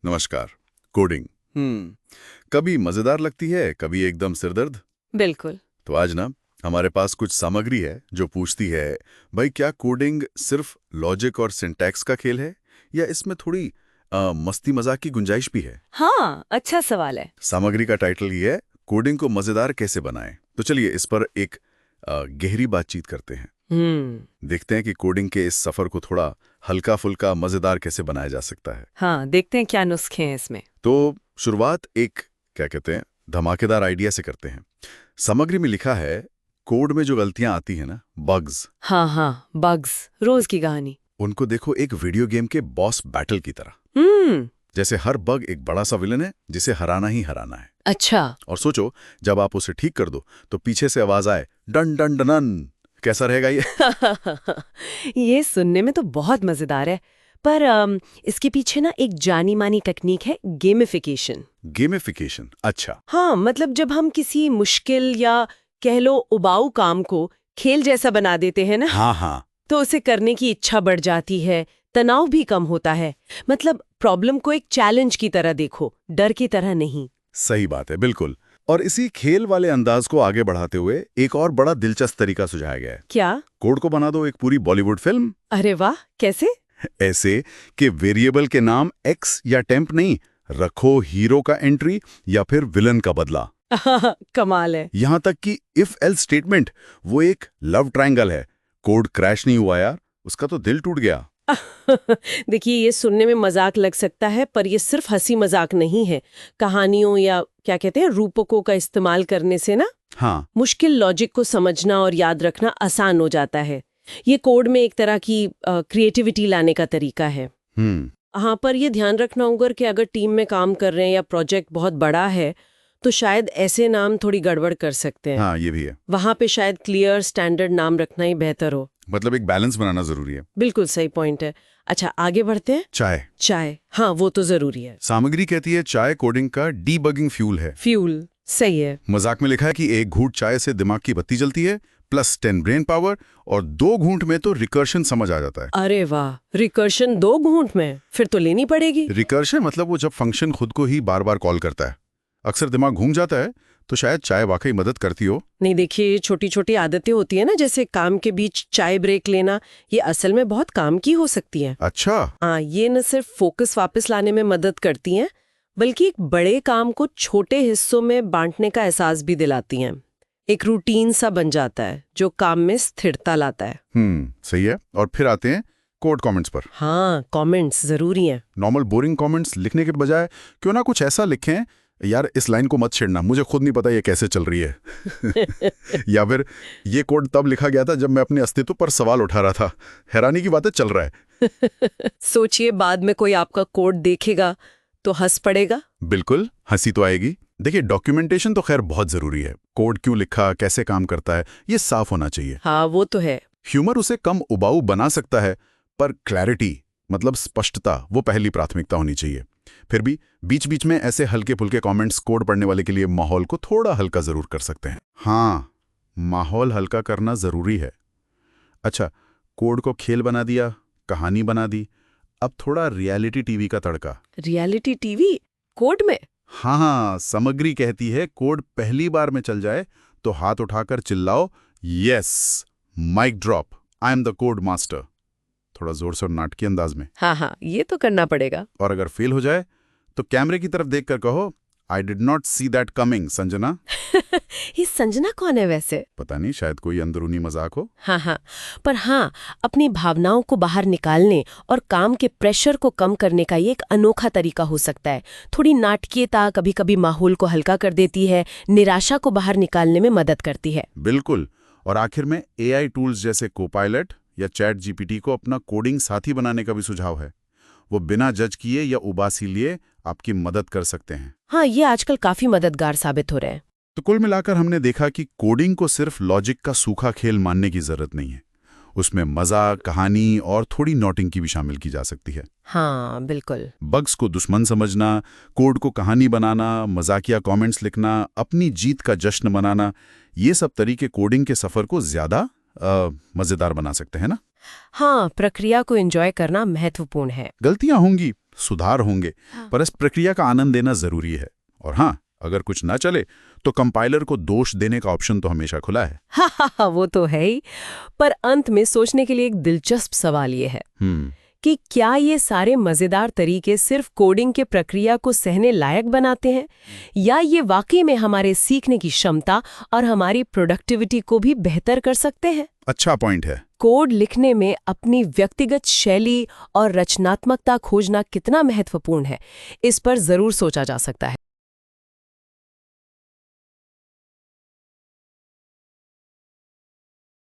नमस्कार। कोडिंग कभी मजेदार लगती है, कभी एकदम सिरदर्द। बिल्कुल। तो आज ना हमारे पास कुछ सामग्री है जो पूछती है, भाई क्या कोडिंग सिर्फ लॉजिक और सिंटैक्स का खेल है या इसमें थोड़ी मस्ती मजाक की गुंजाइश भी है। हाँ, अच्छा सवाल है। सामग्री का टाइटल ये है, कोडिंग को मजेदार कैसे बनाएं। तो चलिए इस पर एक गहरी बातचीत करते हैं। देखते हैं कि कोडिंग के इस सफर को थोड़ा हल्का फुल्का मजेदार कैसे बनाया जा सकता है। हाँ, देखते हैं क्या नुस्खे हैं इसमें। तो शुरुआत एक क्या कहते हैं धमाकेदार आइडिया से करते हैं। सामग्री में लिखा है, कोड में जो गलतियां आती हैं ना, बग्स, हाँ हाँ, बग्स, रोज की कहानी। उनको देखो एक वीडियो गेम के बॉस बैटल की तरह। जैसे हर बग एक बड़ा सा विलन है जिसे हराना ही हराना है। अच्छा। और सोचो, जब आप उसे ठीक कर दो तो पीछे से आवाज आए, डन डन डनन। कैसा रहेगा ये? ये सुनने में तो बहुत मजेदार है, पर इसके पीछे ना एक जानी मानी टेक्निक है, गेमिफिकेशन। गेमिफिकेशन, अच्छा। हाँ, मतलब जब हम किसी मुश्किल या कह लो उबाऊ काम को खेल जैसा बना देते हैं ना, हाँ हाँ, तो उसे करने की इच्छा बढ़ जाती है, तनाव भी कम होता है। मतलब प्रॉब्लम को एक चैलेंज की तरह देखो, डर की तरह नहीं। सही बात है, बिल्कुल। और इसी खेल वाले अंदाज को आगे बढ़ाते हुए एक और बड़ा दिलचस्प तरीका सुझाया गया है। क्या? कोड को बना दो एक पूरी बॉलीवुड फिल्म। अरे वाह, कैसे? ऐसे कि वेरिएबल के नाम एक्स या टेम्प नहीं, रखो हीरो का एंट्री या फिर विलन का बदला। कमाल है। यहां तक कि इफ एल्स स्टेटमेंट वो एक लव ट्रायंगल है। कोड क्रैश नहीं हुआ यार, उसका तो दिल टूट गया। देखिए, ये सुनने में मजाक लग सकता है, पर ये सिर्फ हंसी मजाक नहीं है। कहानियों या क्या कहते हैं रूपकों का इस्तेमाल करने से ना, हाँ, मुश्किल लॉजिक को समझना और याद रखना आसान हो जाता है। ये कोड में एक तरह की क्रिएटिविटी लाने का तरीका है। हाँ, पर ये ध्यान रखना होगा कि अगर टीम में काम कर रहे हैं या प्रोजेक्ट बहुत बड़ा है तो शायद ऐसे नाम थोड़ी गड़बड़ कर सकते हैं। हाँ, ये भी है। वहां पे शायद क्लियर स्टैंडर्ड नाम रखना ही बेहतर हो। मतलब एक बैलेंस बनाना जरूरी है। बिल्कुल सही पॉइंट है। अच्छा, आगे बढ़ते हैं। चाय, हाँ, वो तो जरूरी है। सामग्री कहती है चाय कोडिंग का डीबगिंग फ्यूल है। फ्यूल, सही है। मजाक में लिखा है कि एक घूंट चाय से दिमाग की बत्ती जलती है, प्लस 10 ब्रेन पावर, और 2 घूंट में तो रिकर्शन समझ आ जाता है। अरे वाह, रिकर्शन 2 घूंट में? फिर तो लेनी पड़ेगी। रिकर्शन मतलब वो जब फंक्शन खुद को ही बार बार कॉल करता है। अक्सर दिमाग घूम जाता है, तो शायद चाय वाकई मदद करती हो। नहीं, देखिए, छोटी छोटी आदतें होती है ना, जैसे काम के बीच चाय ब्रेक लेना, ये असल में बहुत काम की हो सकती है। अच्छा। हाँ, ये न सिर्फ फोकस वापस लाने में मदद करती हैं, बल्कि एक बड़े काम को छोटे हिस्सों में बांटने का एहसास भी दिलाती हैं। एक रूटीन सा बन जाता है जो काम में स्थिरता लाता है। सही है। और फिर आते हैं कोड कमेंट्स पर। हाँ, कमेंट्स जरूरी हैं। नॉर्मल बोरिंग कमेंट्स लिखने के बजाय क्यों ना कुछ ऐसा लिखें, यार इस लाइन को मत छेड़ना, मुझे खुद नहीं पता ये कैसे चल रही है। या फिर ये कोड तब लिखा गया था जब मैं अपने अस्तित्व पर सवाल उठा रहा था। हैरानी की बात है, चल रहा है। सोचिए, बाद में कोई आपका कोड देखेगा तो हंस पड़ेगा। बिल्कुल, हंसी तो आएगी। देखिए, डॉक्यूमेंटेशन तो खैर बहुत जरूरी है। कोड क्यों लिखा, कैसे काम करता है, ये साफ होना चाहिए। हाँ, वो तो है। ह्यूमर उसे कम उबाऊ बना सकता है, पर क्लैरिटी मतलब स्पष्टता वो पहली प्राथमिकता होनी चाहिए। फिर भी बीच बीच में ऐसे हल्के फुल्के कमेंट्स कोड पढ़ने वाले के लिए माहौल को थोड़ा हल्का जरूर कर सकते हैं। हाँ, माहौल हल्का करना जरूरी है। अच्छा, कोड को खेल बना दिया, कहानी बना दी, अब थोड़ा रियलिटी टीवी का तड़का। रियलिटी टीवी कोड में? हाँ, सामग्री कहती है कोड पहली बार में चल जाए तो हाथ उठाकर चिल्लाओ, yes, mic drop, I am the code master. थोड़ा जोर से और नाटकीय अंदाज में। हाँ, ये तो करना पड़ेगा। और अगर फेल हो जाए तो कैमरे की तरफ देखकर कहो, I did not see that coming Sanjana. ये संजना कौन है वैसे? पता नहीं, शायद कोई अंदरूनी मजाक हो। हाँ, पर हाँ, अपनी भावनाओं को बाहर निकालने और काम के प्रेशर को कम करने का ये एक अनोखा तरीका हो सकता है। थोड़ी नाटकीयता कभी कभी माहौल को हल्का कर देती है, निराशा को बाहर निकालने में मदद करती है। बिल्कुल। और आखिर में AI टूल्स जैसे कोपायलट या चैट जीपीटी को अपना कोडिंग साथी बनाने का भी सुझाव है। वो बिना जज किए या उबासी लिए आपकी मदद कर सकते हैं। हाँ, ये आजकल काफी मददगार साबित हो रहे हैं। तो कुल मिलाकर हमने देखा कि कोडिंग को सिर्फ लॉजिक का सूखा खेल मानने की जरूरत नहीं है। उसमें मजा, कहानी और थोड़ी नोटिंग भी शामिल की जा सकती है। हाँ, बिल्कुल। बग्स को दुश्मन समझना, कोड को कहानी बनाना, मजाकिया कमेंट्स लिखना, अपनी जीत का जश्न मनाना, ये सब तरीके कोडिंग के सफर को ज्यादा मजेदार बना सकते हैं ना। हाँ, प्रक्रिया को एंजॉय करना महत्वपूर्ण है। गलतियां होंगी, सुधार होंगे, हाँ। पर इस प्रक्रिया का आनंद लेना जरूरी है। और हाँ, अगर कुछ ना चले तो कंपाइलर को दोष देने का ऑप्शन तो हमेशा खुला है। हाँ, वो तो है ही। पर अंत में सोचने के लिए एक दिलचस्प सवाल ये है कि क्या ये सारे मजेदार तरीके सिर्फ कोडिंग के प्रक्रिया को सहने लायक बनाते हैं, या ये वाकई में हमारे सीखने की क्षमता और हमारी प्रोडक्टिविटी को भी बेहतर कर सकते हैं? अच्छा पॉइंट है। कोड लिखने में अपनी व्यक्तिगत शैली और रचनात्मकता खोजना कितना महत्वपूर्ण है, इस पर जरूर सोचा जा सकता है।